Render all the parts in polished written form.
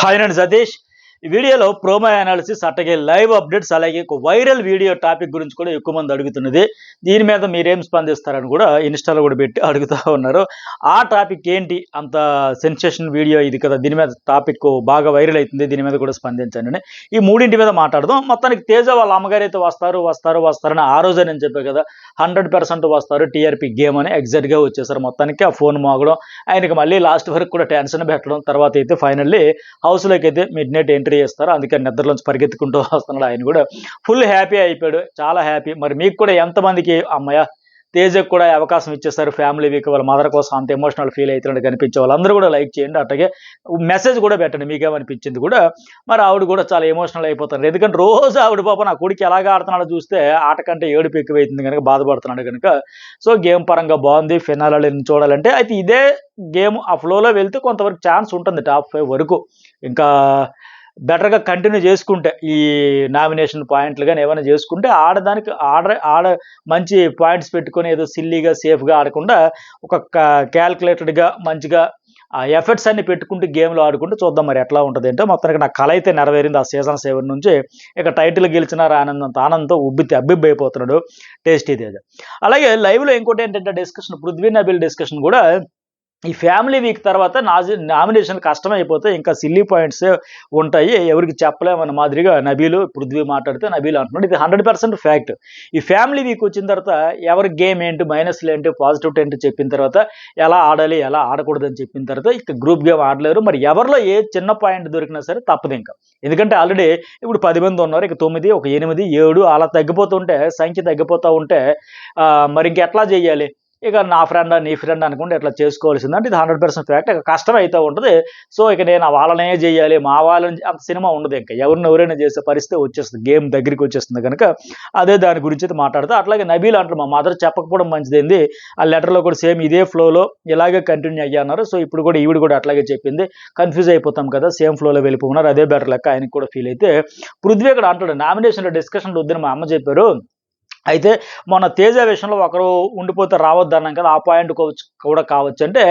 Hi నేను సతీష్. ఈ వీడియోలో ప్రోమో అనాలిసిస్ అట్టగే లైవ్ అప్డేట్స్ అలాగే ఒక వైరల్ వీడియో టాపిక్ గురించి కూడా ఎక్కువ మంది అడుగుతున్నది. దీని మీద మీరేం స్పందిస్తారని కూడా ఇన్‌స్టాలో కూడా పెట్టి అడుగుతా ఉన్నారు. ఆ టాపిక్ ఏంటి? అంత సెన్సేషన్ వీడియో ఇది కదా! దీని మీద టాపిక్ బాగా వైరల్ అయితుంది. దీని మీద కూడా స్పందించండి. ఈ మూడింటి మీద మాట్లాడదాం. మొత్తానికి తేజ వాళ్ళ అమ్మగారైతే వస్తారని ఆ రోజే నేను చెప్పా కదా! 100% వస్తారు టీఆర్‌పీ గేమ్ అని ఎగ్జాక్ట్‌గా వచ్చేసారు. మొత్తానికి ఆ ఫోన్ మోగడం, ఆయనకి మళ్ళీ లాస్ట్ వరకు కూడా టెన్షన్ పెట్టడం, తర్వాత అయితే ఫైనల్లీ హౌస్‌లోకి అయితే మిడ్ నైట్ ఎంట్రీ చేస్తారు. అందుకని నిద్రలోంచి పరిగెత్తుకుంటూ వస్తున్నాడు. ఆయన కూడా ఫుల్ హ్యాపీ అయిపోయాడు. చాలా హ్యాపీ. మరి మీకు కూడా ఎంతమందికి హమ్మయ్య! తేజకి కూడా అవకాశం ఇచ్చేసారు ఫ్యామిలీ వీక్ వాళ్ళ మదర్ కోసం అంత ఎమోషనల్ ఫీల్ అవుతున్నాడు కనిపించే వాళ్ళందరూ కూడా లైక్ చేయండి. అట్లాగే మెసేజ్ కూడా పెట్టండి మీకేమనిపించింది కూడా. మరి ఆవిడ కూడా చాలా ఎమోషనల్ అయిపోతారు. ఎందుకంటే రోజు ఆవిడ పాపం నా కొడుకు ఎలాగా ఆడుతున్నాడో చూస్తే ఆట కంటే ఏడుపు ఎక్కువైతుంది కనుక బాధపడుతున్నాడు కనుక. సో గేమ్ పరంగా బాగుంది. ఫినాలని చూడాలంటే అయితే ఇదే గేమ్ ఆ ఫ్లోలో వెళ్తే కొంతవరకు ఛాన్స్ ఉంటుంది టాప్ 5 వరకు. ఇంకా బెటర్‌గా కంటిన్యూ చేసుకుంటే ఈ నామినేషన్ పాయింట్లు గాని ఏమైనా చేసుకుంటే ఆడదానికి ఆడ మంచి పాయింట్స్ పెట్టుకొని ఏదో సిల్లీగా, సేఫ్‌గా ఆడకుండా ఒక కాలిక్యులేటెడ్‌గా మంచిగా ఆ ఎఫర్ట్స్ అన్ని పెట్టుకుంటూ గేమ్‌లో ఆడుకుంటూ చూద్దాం మరి ఎట్లా ఉంటదేంటో. మొత్తానికి నా కల అయితే నెరవేరింది. ఆ సీజన్ 7 నుంచి ఇక టైటిల్ గెలిచిన ఆనందంతో అబ్బిబ్బైపోతున్నాడు టేస్టీ తేజ. అలాగే లైవ్‌లో ఇంకోటేంటంటే డిస్కషన్ పృథ్వీ, నబీల్ డిస్కషన్ గూడా ఈ ఫ్యామిలీ వీక్ తర్వాత నామినేషన్‌లు కష్టమైపోతే ఇంకా సిల్లీ పాయింట్స్ ఉంటాయి. ఎవరికీ చెప్పలేమన్న మాదిరిగా పృథ్వీ మాట్లాడితే నబీల్ అంటున్నాడు. ఇది 100% ఫ్యాక్ట్. ఈ ఫ్యామిలీ వీక్ వచ్చిన తర్వాత ఎవరి గేమ్ ఏంటి, మైనస్‌లేంటి, పాజిటివిటీ ఏంటి చెప్పిన తర్వాత ఎలా ఆడాలి, ఎలా ఆడకూడదని చెప్పిన తర్వాత ఇక గ్రూప్ గేమ్ ఆడలేరు. మరి ఎవరిలో ఏ చిన్న పాయింట్ దొరికినా సరే తప్పదింక. ఎందుకంటే ఆల్రెడీ ఇప్పుడు 10 మంది ఉన్నారు. ఇక 9, ఒక 8, 7 అలా తగ్గిపోతుంటే సంఖ్య తగ్గిపోతా ఉంటే మరి ఇంకెట్లా జేయాలి? ఇక నా ఫ్రెండా, నీ ఫ్రెండ్ అనుకుంటే ఇట్లా చేసుకోవాల్సిందే. అంటే ఇది 100% ఫ్యాక్ట్. ఇక కష్టం అయితా ఉంటది. సో, ఇక నేను వాళ్ళనే జేయాలి, మా వాళ్ళని అంత సినిమా ఉండదు ఇంక. ఎవరినెవరైనా చేసే పరిస్థితి వచ్చేస్తుంది. గేమ్ దగ్గరికొచ్చేస్తుంది గనక అదే దాని గురించి అయితే మాట్లాడతా. అట్లాగే నబీల్ అంటాడు, మా మదర్ చెప్పకపోవడం మంచిదైంది. ఆ లెటర్‌లో కూడా సేమ్ ఇదే ఫ్లోలో ఇలాగే కంటిన్యూ అయ్యన్నారు. సో, ఇప్పుడు కూడా ఈవిడ కూడా అట్లాగే చెప్పింది. కన్‌ఫ్యూజ్ అయిపోతాం కదా! సేమ్ ఫ్లోలో వెళ్ళిపోమన్నారు. అదే బెటర్ లెక్క ఆయనకి కూడా ఫీల్ అయితే పృథ్వీ కూడా అంటాడు, నామినేషన్‌లో డిస్కషన్‌లు వద్దని మా అమ్మ చెప్పారు. అయితే మొన్న 'తేజ' విషయంలో ఒకరు ఉండిపోతే రావద్దన్నాం కదా! ఆ పాయింట్ కూడా కావచ్చు. అంటే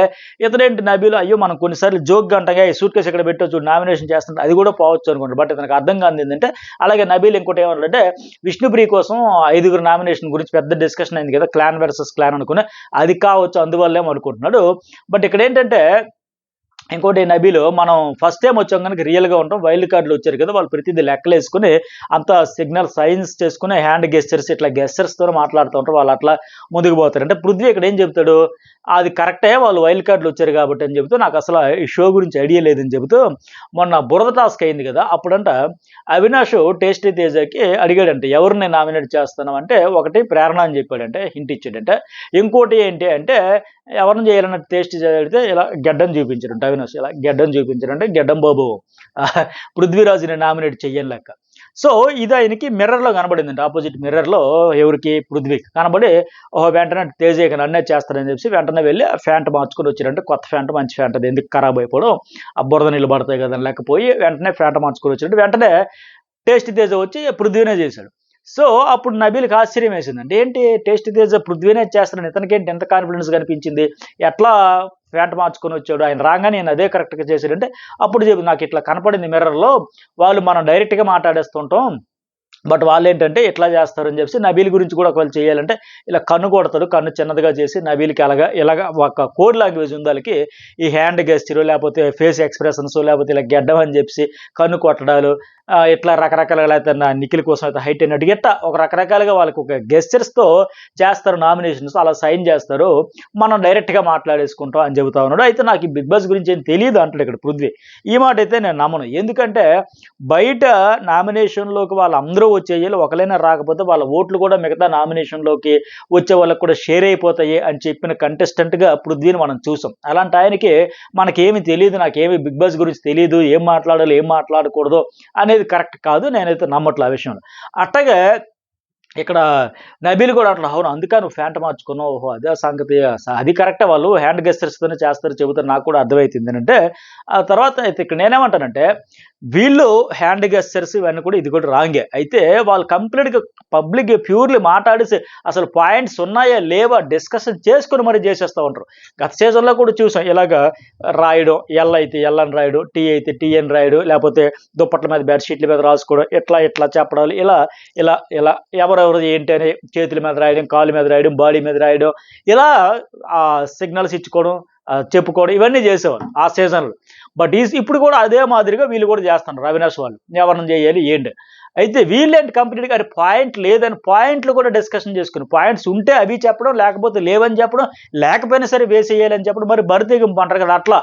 ఇతనేంటి నబీల్ అయ్యో! మనం కొన్ని సార్లు జోక్‌గా అంటాంగా ఈ సూట్‌కేస్ ఇక్కడ పెట్టొచ్చు నామినేషన్ చేస్తుంటే అది కూడా పోవచ్చు అనుకుంటాడు. బట్ ఇతనికి అర్థం కానిది ఏందంటే అలాగే నబీల్ ఇంకోటి ఏమన్నాడంటే విష్ణుప్రియ కోసం 5గురు నామినేషన్ గురించి పెద్ద డిస్కషన్ అయింది కదా! క్లాన్ వర్సెస్ క్లాన్ అనుకుని అది కావచ్చు అందువల్లేమో అనుకుంటున్నాడు. బట్ ఇక్కడేంటంటే ఇంకోటి నబీలు మనం ఫస్ట్ టైమ్ వచ్చాం గనుక రియల్‌గా ఉంటాం. వైల్డ్ కార్డ్‌లు వచ్చారు కదా! వాళ్ళు ప్రతిదీ లెక్కలేసుకొని అంతా సిగ్నల్ సైన్స్ చేసుకొని హ్యాండ్ గెస్చర్స్ ఇట్లా గెస్చర్స్‌తోని మాట్లాడుతూ ఉంటారు. వాళ్ళు అట్లా ముందుకు పోతారు. అంటే పృథ్వీ ఇక్కడ ఏం చెప్తాడు? అది కరెక్టే వాళ్ళు వైల్డ్ కార్డ్‌లు వచ్చారు కాబట్టి అని చెబుతూ నాకసల ఈ షో గురించి ఐడియా లేదని చెబుతూ మొన్న బురద టాస్క్ అయింది కదా! అప్పుడంట అవినాష్ టేస్టీ తేజకి అడిగాడంట. ఎవరిని నామినేట్ చేస్తున్నావు అంటే ఒకటి ప్రేరణ అని చెప్పాడంటే హింట్ ఇచ్చాడంట. ఇంకోటి ఏంటి అంటే ఎవరిని చేయాలన్న టేస్ట్ అడిగితే ఇలా గెడ్డం చూపించాడంట అవినాష్. ఇలా గెడ్డం చూపించాడంటే గెడ్డం బాబు పృథ్వీరాజ్‌ని నామినేట్ చెయ్యని లెక్క. సో, ఇది ఆయనకి మిర్రర్‌లో కనబడిందంట. ఆపోజిట్ మిర్రర్‌లో ఎవరికి? పృథ్వీకి. కనబడి ఓహో! వెంటనే తేజ ఇక నన్నే చేస్తాడని చెప్పేసి వెంటనే వెళ్లి ఆ ఫ్యాంట్ మార్చుకొని వచ్చాడంట. కొత్త ఫ్యాంట్ మంచి ఫ్యాంట్ అది ఎందుకు ఖరాబ్ అయిపోవడం. ఆ బురద నీళ్ళు పడతాయి కదా! అని లెక్కపోయి వెంటనే ఫ్యాంట్ మార్చుకొని వచ్చాడు. వెంటనే టేస్టీ తేజ వచ్చి పృథ్వీనే చేశాడు. సో, అప్పుడు నబీల్‌కి ఆశ్చర్యం వేసిందండి. ఏంటి టేస్టీ తేజ పృథ్వీనే చేస్తున్నాడు. ఇతనికేంటి ఇంత కాన్ఫిడెన్స్ కనిపించింది? ఎట్లా ప్యాంట్ మార్చుకొని వచ్చాడు? ఆయన రాంగానే నేను అదే కరెక్ట్‌గా చేశాడంటే అప్పుడు చెప్పి నాకిట్లా కనపడింది మిర్రర్‌లో. వాళ్ళు మనం డైరెక్ట్‌గా మాట్లాడేస్తుంటాం. బట్ వాళ్ళేంటంటే ఇట్లా చేస్తారని చెప్పేసి నబీల్ గురించి కూడా ఒకవేళ చేయాలంటే ఇలా కన్ను కొడతాడు. కన్ను చిన్నదిగా చేసి నబీల్‌కి ఇలాగా ఒక కోడ్ లాంగ్వేజ్ ఉంది ఆళ్ళకి. ఈ హ్యాండ్ గెస్చర్ లేకపోతే ఫేస్ ఎక్స్‌ప్రెషన్స్ లేకపోతే ఇలా గెడ్డం అని చెప్పేసి కన్ను కొట్టడాలు ఇట్లా రకరకాలుగా లేకపోతే నిఖిల్ కోసం అయితే హైట్ అయినట్టు ఇట్లా ఒక రకరకాలుగా వాళ్ళకి ఒక గెస్చర్స్‌తో చేస్తారు నామినేషన్స్. అలా సైన్ చేస్తారు. మనం డైరెక్ట్‌గా మాట్లాడేసుకుంటాం అని చెబుతా ఉన్నాడు. అయితే నాకు ఈ బిగ్ బాస్ గురించి ఏం తెలీదు అంటాడు ఇక్కడ పృథ్వీ. ఈ మాట అయితే నేను నమ్మను. ఎందుకంటే బయట నామినేషన్‌లోకి వాళ్ళందరూ వచ్చేయాలి. ఒకలైనా రాకపోతే వాళ్ళ ఓట్లు కూడా మిగతా నామినేషన్‌లోకి వచ్చే వాళ్ళకి కూడా షేర్ అయిపోతాయి అని చెప్పిన కంటెస్టెంట్‌గా పృథ్వీని మనం చూసాం. అలాంటి ఆయనకి మనకేమి తెలీదు, నాకేమి బిగ్ బాస్ గురించి తెలీదు, ఏం మాట్లాడాలో, ఏం మాట్లాడకూడదో అనేది కరెక్ట్ కాదు. నేనైతే నమ్మట్లే ఆ విషయంలో. అట్లాగే ఇక్కడ నబీల్ కూడా అంటున్నాడు, అవును అందుకే నువ్వు ఫ్యాంట్ మార్చుకున్నావు, ఓహో అదే సంగతి, అది కరెక్టే, వాళ్ళు హ్యాండ్ గెస్టర్స్తోనే చేస్తారు చెబుతారు, నాకు కూడా అర్థమవుతుంది అంటే ఆ తర్వాత అయితే ఇక్కడ నేనేమంటానంటే వీళ్ళు హ్యాండ్ గెస్టర్స్ ఇవన్నీ కూడా ఇది కూడా రాంగే. అయితే వాళ్ళు కంప్లీట్గా పబ్లిక్ ప్యూర్లీ మాట్లాడేసి అసలు పాయింట్స్ ఉన్నాయా లేవా డిస్కషన్ చేసుకుని మరి చేసేస్తూ ఉంటారు. గత సీజన్లో కూడా చూసాం ఇలాగా రాయడం, ఎల్ అయితే ఎల్ అని రాయడం, టీ అయితే టీ అని రాయడం, లేకపోతే దుప్పట్ల మీద బెడ్షీట్ల మీద రాసుకోవడం, ఇట్లా ఇట్లా చెప్పడాలు, ఇలా ఇలా ఇలా ఎవరెవరు ఏంటి అని చేతుల మీద రాయడం, కాళ్ళ మీద రాయడం, బాడీ మీద రాయడం, ఇలా సిగ్నల్స్ ఇచ్చుకోవడం, చెప్పుకోవడం ఇవన్నీ చేసేవారు ఆ సీజన్లో. బట్ ఇప్పుడు కూడా అదే మాదిరిగా వీళ్ళు కూడా చేస్తున్నారు అవినాష్ వాళ్ళు, ఎవరిని చేయాలి ఏంటి. అయితే వీళ్ళేంటి కంప్లీట్గా అది పాయింట్ లేదని పాయింట్లు కూడా డిస్కషన్ చేసుకుని, పాయింట్స్ ఉంటే అవి చెప్పడం, లేకపోతే లేవని చెప్పడం, లేకపోయినా సరే వేసేయాలని చెప్పడం, మరి బరితెగింపు అంటారు కదా అట్లా.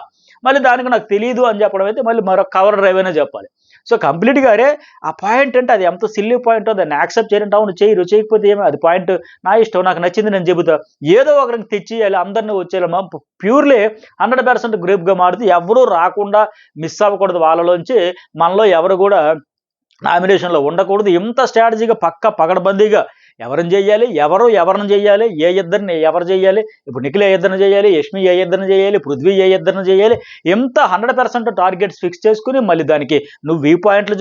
మళ్ళీ దానికి నాకు తెలియదు అని చెప్పడం అయితే మళ్ళీ మరొక కవర్ డ్రైవ్ అనే చెప్పాలి. సో కంప్లీట్గా అరే ఆ పాయింట్ అంటే అది ఎంత సిల్లీ పాయింటో దాన్ని యాక్సెప్ట్ చేయాలంటే అవును చేయరు, చేయకపోతే ఏమో అది పాయింట్ నా ఇష్టం, నాకు నచ్చింది నేను చెబుతా, ఏదో ఒకరికి తెచ్చియాలి, అందరినీ వచ్చేయాలి, ప్యూర్లీ 100% గ్రూప్గా మారుతూ ఎవరూ రాకుండా మిస్ అవ్వకూడదు వాళ్ళలోంచి, మనలో ఎవరు కూడా నామినేషన్లో ఉండకూడదు. ఇంత స్ట్రాటజీగా పగడబందీగా ఎవరిని చేయాలి, ఎవరిని చేయాలి, ఏ ఇద్దరిని ఎవరు చేయాలి, ఇప్పుడు నిఖిల్ ఏ ఇద్దరిని చేయాలి, యష్మి ఏ ఇద్దరిని చేయాలి, పృథ్వీ ఏ ఇద్దరిని చేయాలి, ఇంత 100% టార్గెట్స్ ఫిక్స్ చేసుకుని మళ్ళీ దానికి నువ్వు ఈ పాయింట్లు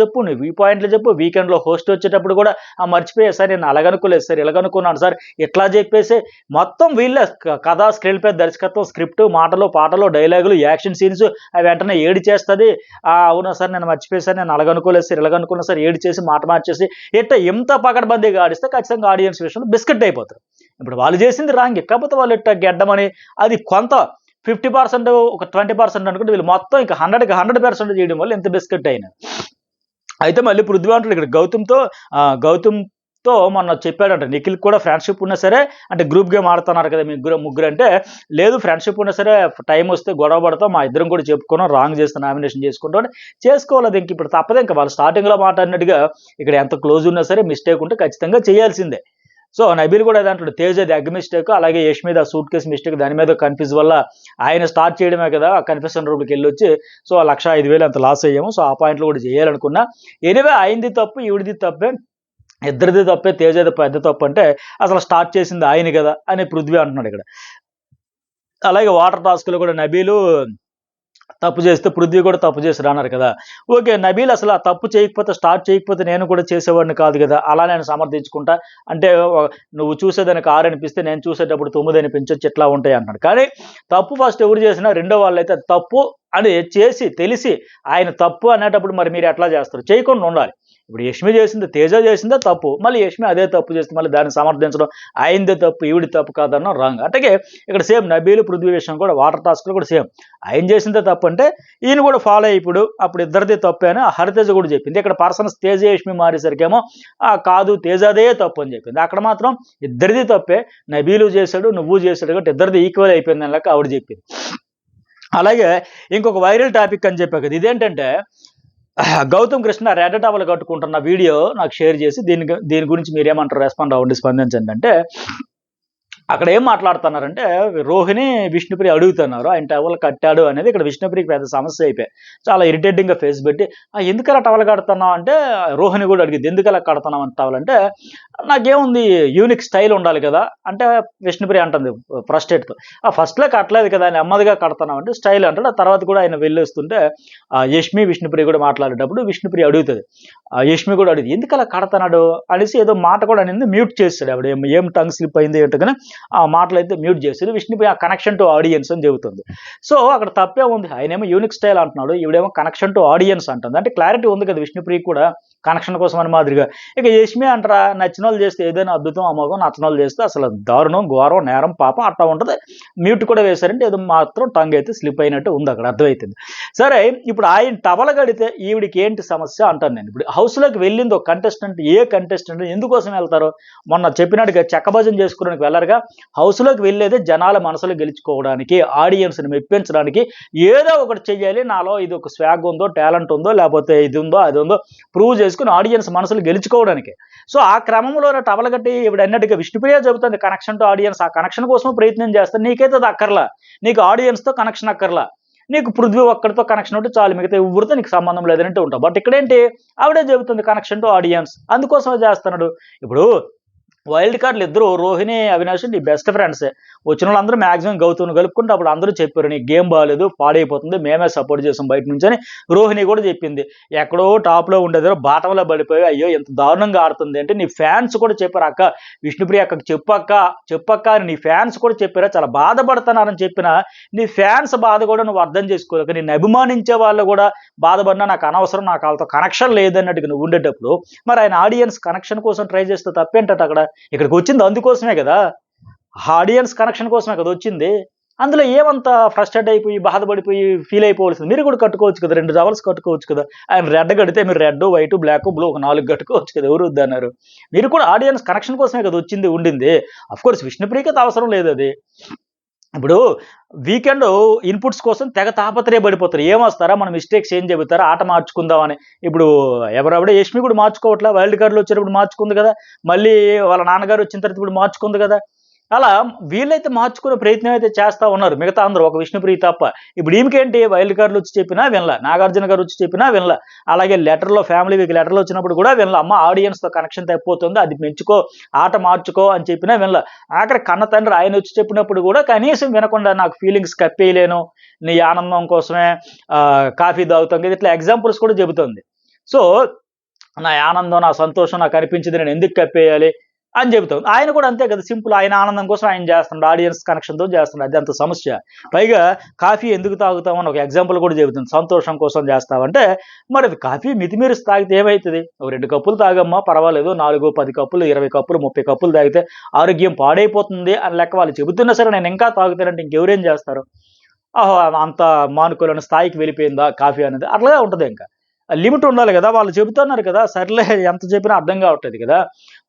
చెప్పు. వీకెండ్లో హోస్ట్ వచ్చేటప్పుడు కూడా మర్చిపోయా సార్, నేను అలాగనుకోలేదు సార్, ఇలాగనుకున్నాను సార్, ఇట్లా చెప్పేసి మొత్తం వీళ్ళే కథ, స్క్రీన్ పై దర్శకత్వం, స్క్రిప్ట్, మాటలు, పాటలు, డైలాగులు, యాక్షన్ సీన్స్ అవి వెంటనే ఏడి చేస్తుంది. అవునా సార్ నేను మర్చిపోయి సార్, నేను అలాగనుకోలేదు సార్, ఇలాగనుకున్నా సార్, ఏడి చేసి మాట మార్చేసి ఇట్లా ఇంత పకడ్బందీగా ఆడిస్తే ఖచ్చితంగా ఆడియన్స్ విషయంలో బిస్కెట్ అయిపోతారు. ఇప్పుడు వాళ్ళు చేసింది రాంగ్, కాకపోతే వాళ్ళు ఇట్లా గెడ్డమని అది కొంత 50% ఒక 20% అనుకుంటే వీళ్ళు మొత్తం ఇంకా 100% చేయడం వల్ల ఎంత బిస్కెట్ అయినా. అయితే మళ్ళీ పృథ్వీ అంటాడు ఇక్కడ గౌతమ్తో మొన్న చెప్పాడంట, నిఖిల్ కూడా ఫ్రెండ్షిప్ ఉన్నా సరే అంటే గ్రూప్ గేమ్ ఆడుతున్నారు కదా ముగ్గురు అంటే, లేదు ఫ్రెండ్షిప్ ఉన్నా సరే టైం వస్తే గొడవ పడతాం, మా ఇద్దరం కూడా చెప్పుకున్నాం, రాంగ్ చేస్తే నామినేషన్ చేసుకుంటాం, చేసుకోవాలి, అది ఇంక ఇప్పుడు తప్పదు, ఇంకా వాళ్ళు స్టార్టింగ్లో మాట్లాడినట్టుగా ఇక్కడ ఎంత క్లోజ్ ఉన్నా సరే మిస్టేక్ ఉంటే ఖచ్చితంగా చేయాల్సిందే. సో నబీల్ కూడా అదే అంటాడు, తేజ్ అది అగ్ మిస్టేక్, అలాగే యష్ మీద సూట్ కేసు మిస్టేక్, దాని మీద కన్ఫ్యూజ్ వల్ల ఆయన స్టార్ట్ చేయడమే కదా ఆ కన్ఫెషన్ రూమ్కి వెళ్ళి వచ్చి సో 1,05,000 అంత లాస్ అయ్యాము, సో ఆ పాయింట్లు కూడా చేయాలనుకున్నా. ఎనివే అయింది తప్పు, ఈవిడిది తప్పే, ఇద్దరిది తప్పే, తేజ్ అది పెద్ద తప్పు అంటే అసలు స్టార్ట్ చేసింది ఆయన కదా అని పృథ్వీ అంటున్నాడు ఇక్కడ. అలాగే వాటర్ టాస్క్లో కూడా నబీలు తప్పు చేస్తే పృథ్వీ కూడా తప్పు చేసి అన్నారు కదా. ఓకే, నబీల్ అసలు ఆ తప్పు చేయకపోతే, స్టార్ట్ చేయకపోతే నేను కూడా చేసేవాడిని కాదు కదా, అలా నేను సమర్థించుకుంటా అంటే నువ్వు చూసేదానికి 6 అనిపిస్తే నేను చూసేటప్పుడు 9 అనిపించవచ్చు, ఇట్లా ఉంటాయి అంటున్నాడు. కానీ తప్పు ఫస్ట్ ఎవరు చేసినా రెండో వాళ్ళు అయితే తప్పు అని చేసి తెలిసి ఆయన తప్పు అనేటప్పుడు మరి మీరు ఎట్లా చేస్తారు, చేయకుండా ఉండాలి. ఇప్పుడు యష్మి చేసింది, తేజ చేసిందే తప్పు, మళ్ళీ యష్మి అదే తప్పు చేస్తే మళ్ళీ దాన్ని సమర్థించడం, ఆయనదే తప్పు ఈవిడి తప్పు కాదన్న రాంగ్. అట్లాగే ఇక్కడ సేమ్ నబీలు పృథ్వీ విషయం కూడా వాటర్ టాస్క్లో కూడా సేమ్, ఆయన చేసిందే తప్పు అంటే ఈయన కూడా ఫాలో ఇప్పుడు అప్పుడు ఇద్దరిదే తప్పు అని హరితేజ కూడా చెప్పింది. ఇక్కడ పర్సన్స్ తేజ యష్మి మారేసరికేమో కాదు తేజదే తప్పు అని చెప్పింది. అక్కడ మాత్రం ఇద్దరిది తప్పే, నబీలు చేశాడు నువ్వు చేశాడు కాబట్టి ఇద్దరిది ఈక్వల్ అయిపోయింది అని ఆవిడ చెప్పింది. అలాగే ఇంకొక వైరల్ టాపిక్ అని చెప్పా కదా, ఇదేంటంటే గౌతమ్ కృష్ణ రెడ్ టవల్ కట్టుకుంటున్న వీడియో నాకు షేర్ చేసి దీని గురించి మీరేమంటారు, రెస్పాండ్ అవ్వండి, స్పందించండి అంటే అక్కడ ఏం మాట్లాడుతున్నారంటే రోహిణి విష్ణుప్రియ అడుగుతున్నారు ఆయన టవల్ కట్టాడు అనేది. ఇక్కడ విష్ణుప్రియకి పెద్ద సమస్య అయిపోయి చాలా ఇరిటేటింగ్గా ఫేస్ పెట్టి ఎందుకలా టవల్ కడుతున్నావు అంటే రోహిణి కూడా అడిగింది ఎందుకలా కడుతున్నావు అంటే టవల్ అంటే నాకేముంది యూనిక్ స్టైల్ ఉండాలి కదా అంటే విష్ణుప్రియ అంటుంది ఫ్రస్ట్రేట్తో, ఫస్ట్లో కట్టలేదు కదా నెమ్మదిగా కడుతున్నావు అంటే స్టైల్ అంటాడు. ఆ తర్వాత కూడా ఆయన వెళ్ళొస్తుంటే యష్మి విష్ణుప్రియ కూడా మాట్లాడేటప్పుడు విష్ణుప్రియ అడుగుతుంది, యష్మి కూడా అడుగుతుంది ఎందుకలా కడుతున్నాడు అనేసి ఏదో మాట కూడా అనేది మ్యూట్ చేస్తాడు. ఆవిడ ఏం టంగ్ స్లిప్ అయింది ఏంటో కానీ ఆ మాటలు అయితే మ్యూట్ చేస్తుంది. విష్ణుప్రియ కనెక్షన్ టు ఆడియన్స్ అని చెబుతుంది. సో అక్కడ తప్పే ఉంది, ఆయనేమో యూనిక్ స్టైల్ అంటున్నాడు, ఈవిడేమో కనెక్షన్ టు ఆడియన్స్ అంటుంది. అంటే క్లారిటీ ఉంది కదా విష్ణుప్రియ కూడా కనెక్షన్ కోసం అని మాదిరిగా. ఇక యష్మి అంటారా నచ్చిన వాళ్ళు చేస్తే ఏదైనా అద్భుతం అమోఘం, నచ్చిన వాళ్ళు చేస్తే అసలు దారుణం ఘోరం నేరం పాపం అట్లా ఉంటుంది. మ్యూట్ కూడా వేశారంటే ఏదో మాత్రం టంగ్ అయితే స్లిప్ అయినట్టు ఉంది అక్కడ అర్థమవుతుంది. సరే ఇప్పుడు ఆయన టవల గడితే ఈవిడికి ఏంటి సమస్య అంటాను నేను. ఇప్పుడు హౌస్లోకి వెళ్ళింది ఒక కంటెస్టెంట్, ఏ కంటెస్టెంట్ ఎందుకోసం వెళ్తారు, మొన్న చెప్పినట్టుగా చెక్కభజన చేసుకోవడానికి వెళ్ళరుగా. హౌస్లోకి వెళ్ళేదే జనాల మనసులు గెలుచుకోవడానికి, ఆడియన్స్ని మెప్పించడానికి, ఏదో ఒకటి చెయ్యాలి, నాలో ఇది ఒక స్వాగ్ ఉందో టాలెంట్ ఉందో లేకపోతే ఇది ఉందో అది ఉందో ప్రూవ్ చేసుకుని ఆడియన్స్ మనసులు గెలుచుకోవడానికి. సో ఆ క్రమంలోనే టవల కట్టి ఇప్పుడు అన్నట్టుగా విష్ణుప్రియ చెబుతుంది కనెక్షన్ టు ఆడియన్స్, ఆ కనెక్షన్ కోసం ప్రయత్నం చేస్తాను, నీకైతే అది అక్కర్లా, నీకు ఆడియన్స్తో కనెక్షన్ అక్కర్లా, నీకు పృథ్వీ ఒక్కడితో కనెక్షన్ ఉంటే చాలు, మిగతా ఎవరితో నీకు సంబంధం లేదంటే ఉంటావు. బట్ ఇక్కడేంటి ఆవిడే చెబుతుంది కనెక్షన్ టు ఆడియన్స్, అందుకోసమే చేస్తున్నాడు. ఇప్పుడు వైల్డ్ కార్డులు ఇద్దరు రోహిణి అవినాష్ నీ బెస్ట్ ఫ్రెండ్సే. వచ్చిన వాళ్ళందరూ మాక్సిమం గౌతమ్‌ని కలుపుకుంటే అప్పుడు అందరూ చెప్పారు, "నీకు గేమ్ బాలేదు, పాడైపోతుంది. మేమే సపోర్ట్ చేసాం బయట నుంచి" అని రోహిణి కూడా చెప్పింది. ఎక్కడో టాప్‌లో ఉండేదో బాటంలో పడిపోయి, అయ్యో! ఇంత దారుణంగా ఆడుతుంది అంటే నీ ఫ్యాన్స్ కూడా చెప్పారు, "అక్క విష్ణుప్రియ అక్కకి చెప్పక్క, చెప్పక్క" అని నీ ఫ్యాన్స్ కూడా చెప్పారా? చాలా బాధపడుతున్నారని చెప్పినా నీ ఫ్యాన్స్ బాధ కూడా నువ్వు అర్థం చేసుకోలేక, నిన్ను అభిమానించే వాళ్ళు కూడా బాధపడినా నాకు అనవసరం, నాకు ఆళ్ళతో కనెక్షన్ లేదన్నట్టుగా నువ్వు ఉండేటప్పుడు, మరి ఆయన ఆడియన్స్ కనెక్షన్ కోసం ట్రై చేస్తే తప్పేంటట అక్కడ? ఇక్కడికొచ్చింది అందుకోసమే గదా! ఆడియన్స్ కనెక్షన్ కోసమే కదా వచ్చింది. అందులో ఏమంత ఫ్రస్ట్రేట్ అయిపోయి, బాధపడిపోయి, ఫీల్ అయిపోవాల్సింది. మీరు కూడా కట్టుకోవచ్చు కదా! 2 టవల్స్ కట్టుకోవచ్చు కదా! ఆయన రెడ్ కడితే మీరు రెడ్, వైట్, బ్లాక్, బ్లూ ఒక 4 కట్టుకోవచ్చు కదా! ఎవరు వద్దన్నారు? మీరు కూడా ఆడియన్స్ కనెక్షన్ కోసమే కదా వచ్చింది, ఉండింది. ఆఫ్‌కోర్స్ విష్ణుప్రియకైతే అవసరం లేదది. ఇప్పుడు వీకెండ్ ఇన్‌పుట్స్ కోసం తెగ తాపత్రయపడిపోతారు. ఏమొస్తారా? మన మిస్టేక్స్ ఏం చెబుతారా? ఆట మార్చుకుందామని. ఇప్పుడు ఎవరావిడ యష్మి కూడా మార్చుకోవట్లా. వైల్డ్ కార్డ్‌లో వచ్చేటప్పుడు మార్చుకుంది కదా! మళ్ళీ వాళ్ళ నాన్నగారు వచ్చిన తర్వాత ఇప్పుడు మార్చుకుంది కదా! అలా వీళ్ళైతే మార్చుకునే ప్రయత్నం అయితే చేస్తా ఉన్నారు. మిగతా అందరూ ఒక విష్ణుప్రియ తప్ప. ఇప్పుడు ఈమెకేంటి వైల్డ్ కార్డ్‌లో వచ్చి చెప్పినా వినలా. నాగార్జున గారు వచ్చి చెప్పినా వినలా. అలాగే లెటర్‌లో ఫ్యామిలీ వీక్ లెటర్‌లో వచ్చినప్పుడు కూడా వినలా. అమ్మ ఆడియన్స్‌తో కనెక్షన్ తప్పిపోతుంది. అది పెంచుకో, ఆట మార్చుకో అని చెప్పినా వినలా. ఆఖరికి కన్న తండ్రి ఆయనొచ్చి చెప్పినప్పుడు కూడా కనీసం వినకుండా నాకు ఫీలింగ్స్ కప్పేయలేను, నీ ఆనందం కోసమే కాఫీ తాగుతాం కదా! ఇట్లా ఎగ్జాంపుల్స్ కూడా చెబుతోంది. సో, నా ఆనందం, నా సంతోషం నాకనిపించింది నేనెందుకు కప్పేయాలి అని చెబుతాం. ఆయన కూడా అంతే కదా! సింపుల్ ఆయన ఆనందం కోసం ఆయన చేస్తున్నాడు. ఆడియన్స్ కనెక్షన్‌తో చేస్తున్నాడు. అదంత సమస్య. పైగా కాఫీ ఎందుకు తాగుతావు అని ఒక ఎగ్జాంపుల్ కూడా చెబుతుంది. సంతోషం కోసం చేస్తావంటే, మరి అది కాఫీ మితిమీరిసి తాగితే ఏమైతది? ఓ 2 కప్పులు తాగమ్మా పర్వాలేదు. 4, 10 కప్పులు, 20 కప్పులు, 30 కప్పులు తాగితే ఆరోగ్యం పాడైపోతుంది అని లెక్క వాళ్ళు చెబుతున్నా సరే నేను ఇంకా తాగుతానంటే ఇంకెవరేం చేస్తారు? ఓహో! అంత మానుకోలేని స్థాయికి వెళ్ళిపోయిందా కాఫీ అనేది? అట్లాగే ఉంటదింక. లిమిట్ ఉండాలి గదా! వాళ్ళు చెబుతున్నారు కదా! సర్లే ఎంత చెప్పినా అర్థం కావట్లేదు కదా!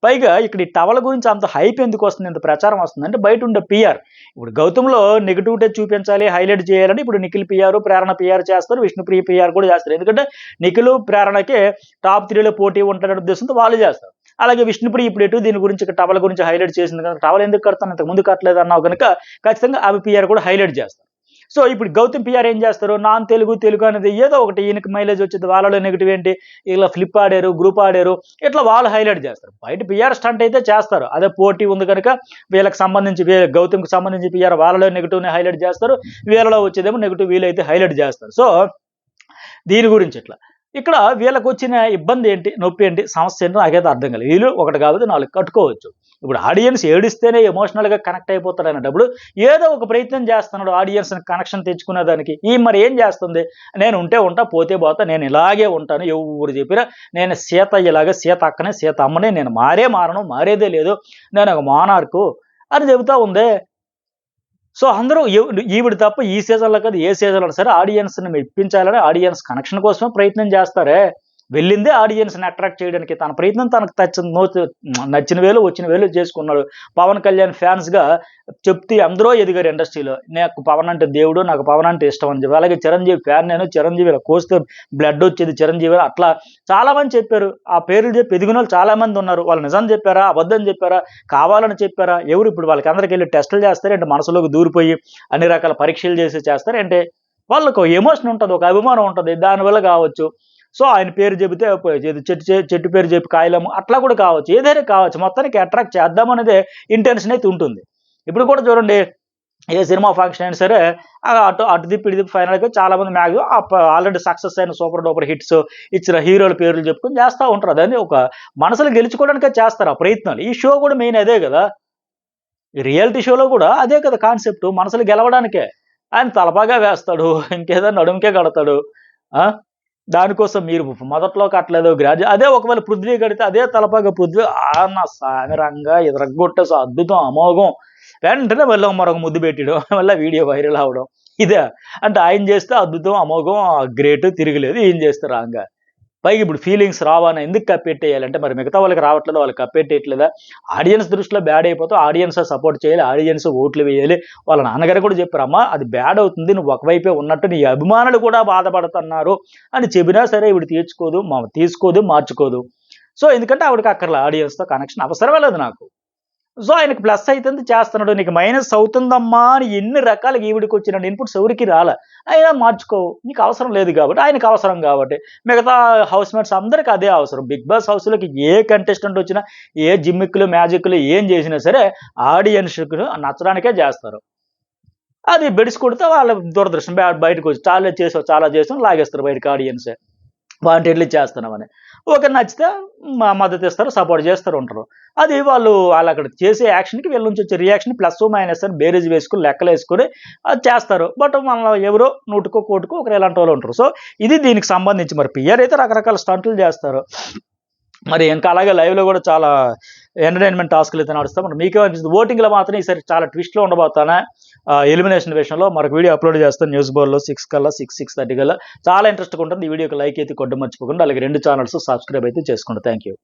పైగా ఇక్కడ ఈ టవల గురించి అంత హైప్ ఎందుకొస్తుంది? ఇంత ప్రచారం వస్తుందంటే బయటుండే పీఆర్. ఇప్పుడు 'గౌతమ్‌లో' నెగెటివిటీ చూపించాలి, హైలైట్ చేయాలని ఇప్పుడు నిఖిల్ పీఆర్, ప్రేరణ పీఆర్ చేస్తారు. విష్ణుప్రియ పీఆర్ కూడా చేస్తారు. ఎందుకంటే నిఖిల్, ప్రేరణకి టాప్ 3లో పోటీ ఉంటదనే ఉద్దేశంతో వాళ్ళు చేస్తారు. అలాగే విష్ణుప్రియ ఇప్పుడు ఎటు దీని గురించి టవల గురించి హైలైట్ చేసింది కనుక, టవల్ ఎందుకు కడతాను ఇంతకుముందు కట్టలేదన్నావు గనుక ఖచ్చితంగా ఆమె పీఆర్ కూడా హైలైట్ చేస్తారు. సో, ఇప్పుడు గౌతమ్ పీఆర్ ఏం చేస్తారు? నాన్ తెలుగు, తెలుగు అనేది ఏదో ఒకటి ఈయనకి మైలేజ్ వచ్చిద్ది. వాళ్ళలో నెగెటివ్ ఏంటి? ఇలా ఫ్లిప్ ఆడారు, గ్రూప్ ఆడారు. ఇట్లా వాళ్ళు హైలైట్ చేస్తారు. బయట పీఆర్ స్టంట్ అయితే చేస్తారు. అదే పోటీ ఉంది గనుక వీళ్ళకి సంబంధించి గౌతమ్‌కి సంబంధించి పీఆర్ వాళ్ళలో నెగెటివ్‌ని హైలైట్ చేస్తారు. వీళ్ళలో వచ్చేదేమో నెగెటివ్ వీళ్ళైతే హైలైట్ చేస్తారు. సో, దీని గురించి ఇట్లా. ఇక్కడ వీళ్ళకొచ్చిన ఇబ్బంది ఏంటి? నొప్పి ఏంటి? సమస్య ఏంటో నాకైతే అర్థం కాలేదు. వీళ్ళు ఒకటి కాకపోతే 4 కట్టుకోవచ్చు. ఇప్పుడు ఆడియన్స్ ఏడిస్తేనే ఎమోషనల్‌గా కనెక్ట్ అయిపోతాడనేటప్పుడు ఏదో ఒక ప్రయత్నం చేస్తున్నాడు ఆడియన్స్‌ని కనెక్షన్ తెచ్చుకునే దానికి. ఈమె మరి ఏం చేస్తుంది? నేను ఉంటే ఉంటా, పోతే పోతా, నేను ఇలాగే ఉంటాను. ఎవ్వరు చెప్పినా నేను సీతయ్యలాగా, సీతక్కనే, సీతమ్మనే, నేను మారను, మారేదే లేదు. నేను ఒక మోనార్కు అని చెబుతా ఉంది. సో, అందరూ ఈవిడ తప్ప ఈ సీజన్‌లో కాదు ఏ సీజన్‌లో సరే ఆడియన్స్‌ని మెప్పించాలని ఆడియన్స్ కనెక్షన్ కోసమే ప్రయత్నం చేస్తారే. వెళ్ళిందే ఆడియన్స్‌ని అట్రాక్ట్ చేయడానికి. తన ప్రయత్నం తనకు నచ్చిన వేలో, వచ్చిన వేలో చేసుకున్నాడు. పవన్ కళ్యాణ్ ఫ్యాన్స్‌గా చెప్తే అందరూ ఎదిగారు ఇండస్ట్రీలో. నాకు పవన్ అంటే దేవుడు, నాకు పవన్ అంటే ఇష్టం అని చెప్పి. అలాగే చిరంజీవి ఫ్యాన్ నేను. చిరంజీవి ఇలా కోస్తే బ్లడ్ వచ్చేది చిరంజీవి అట్లా చాలామంది చెప్పారు. ఆ పేర్లు చెప్పి ఎదిగినోళ్ళు చాలామంది ఉన్నారు. వాళ్ళు నిజం చెప్పారా? అబద్ధం చెప్పారా? కావాలని చెప్పారా? ఎవరు ఇప్పుడు వాళ్ళకందరికెళ్ళి టెస్టులు చేస్తారేంటి? మనసులోకి దూరిపోయి అన్ని రకాల పరీక్షలు చేస్తారేంటి? వాళ్ళకో ఎమోషన్ ఉంటది. ఒక అభిమానం ఉంటది. దానివల్ల కావచ్చు. సో, ఆయన పేరు చెబితే ఏదో చెట్టు పేరు చెప్పి కాయలమ్ము అట్లా కూడా కావచ్చు. ఏదైనా కావచ్చు. మొత్తానికి అట్రాక్ట్ చేద్దామనేదే ఇంటెన్షన్ అయితే ఉంటుంది. ఇప్పుడు కూడా చూడండి ఏ సినిమా ఫంక్షన్ అయినా సరే అటు అటు తిప్పి ఇటు తిప్పి ఫైనల్‌గా చాలామంది మాక్సిమం ఆల్రెడీ సక్సెస్ అయిన సూపర్ డూపర్ హిట్స్ ఇచ్చిన హీరోల పేర్లు చెప్పుకొని చేస్తా ఉంటారు. అదని ఒక మనసులు గెలుచుకోవడానికే చేస్తారు ఆ ప్రయత్నాలు. ఈ షో కూడా మెయిన్ అదే గదా! ఈ రియాలిటీ షోలో కూడా అదే కదా కాన్సెప్ట్. మనసులు గెలవడానికే. ఆయన తలపాగా వేస్తాడు. ఇంకేదో నడుముకే కడతాడు. ఆ! దానికోసం మీరు మొదట్లో కట్టలేదు అదే ఒకవేళ పృథ్వీ కడితే అదే తలపాగా పృథ్వీ నా సామిరంగా ఇరగ్గొట్టేసి అద్భుతం, అమోఘం. వెంటనే మళ్ళీ మరొక ముద్దు పెట్టియడం. మళ్ళా వీడియో వైరల్ అవ్వడం. ఇదే. అంటే ఆయన చేస్తే అద్భుతం, అమోఘం, గ్రేట్ తిరగలేదు. ఈయన చేస్తే రాంగా. పైగా ఇప్పుడు ఫీలింగ్స్ రావని ఎందుకు కప్పెట్టేయాలంటే మరి మిగతా వాళ్ళకి రావట్లేదా? వాళ్ళకి కప్పెట్టేయట్లేదా? ఆడియన్స్ దృష్టిలో బ్యాడ్ అయిపోతావు. ఆడియన్సే సపోర్ట్ చేయాలి. ఆడియన్స్ ఓట్లు వేయాలి. వాళ్ళ నాన్నగారు కూడా చెప్పారు. "అమ్మా అది బ్యాడ్ అవుతుంది. నువ్వు ఒకవైపే ఉన్నట్టు నీ అభిమానులు కూడా బాధపడుతున్నారు" అని చెప్పినా సరే ఈవిడ తీసుకోదు, మార్చుకోదు. సో, ఎందుకంటే ఆవిడకి అక్కర్ల ఆడియన్స్‌తో కనెక్షన్ అవసరమే లేదు నాకు. సో ఆయనకు ప్లస్ అవుతుంది చేస్తున్నాడు, నీకు మైనస్ అవుతుందమ్మా అని ఎన్ని రకాలుగా ఈవిడికి వచ్చిన ఇన్పుట్స్ ఎవరికి రాలే. అయినా మార్చుకో, నీకు అవసరం లేదు కాబట్టి, ఆయనకు అవసరం కాబట్టి. మిగతా హౌస్ మేట్స్ అందరికి అదే అవసరం. బిగ్ బాస్ హౌస్లోకి ఏ కంటెస్టెంట్ వచ్చినా, ఏ జిమ్మిక్కులు మ్యాజిక్లు ఏం చేసినా సరే ఆడియన్స్కు నచ్చడానికే చేస్తారు. అది బెడిసి కొడితే వాళ్ళ దురదృష్టం బయటకు వచ్చి చాలా చేసాం లాగేస్తారు బయటకు ఆడియన్సే. వాంటెడ్లీ చేస్తున్నామని. ఒకరు నచ్చితే మద్దతు ఇస్తారు, సపోర్ట్ చేస్తారు ఉంటారు. అది వాళ్ళు అక్కడ చేసే యాక్షన్‌కి వీళ్ళ నుంచి వచ్చే రియాక్షన్ ప్లస్, మైనస్ అని బేరీజ్ వేసుకొని, లెక్కలేసుకొని అది చేస్తారు. బట్ మనలో ఎవరో నూటికో, కోటికో ఒకరు ఇలాంటోళ్ళు ఉంటారు. సో, ఇది దీనికి సంబంధించి మరి పిఆర్ అయితే రకరకాల స్టంట్లు చేస్తారు. మరి ఇంకా అలాగే లైవ్‌లో కూడా చాలా ఎంటర్‌టైన్‌మెంట్ టాస్క్‌లు అయితే నడుస్తాయి. మరి మీకేమనిపిస్తుంది? ఓటింగ్‌లో మాత్రం ఈసారి చాలా ట్విస్ట్‌లు ఉండబోతున్నాయి. ఎలిమినేషన్ విషయంలో మరొక వీడియో అప్లోడ్ చేస్తాను న్యూస్ బోర్డ్‌లో 6:30 కల్లా. చాలా ఇంట్రెస్ట్‌గా ఉంటుంది. ఈ వీడియోకి లైక్ అయితే కొట్టడం మర్చిపోకండి. అలాగే 2 ఛానల్స్ సబ్స్క్రైబ్ అయితే చేసుకోండి. Thank you.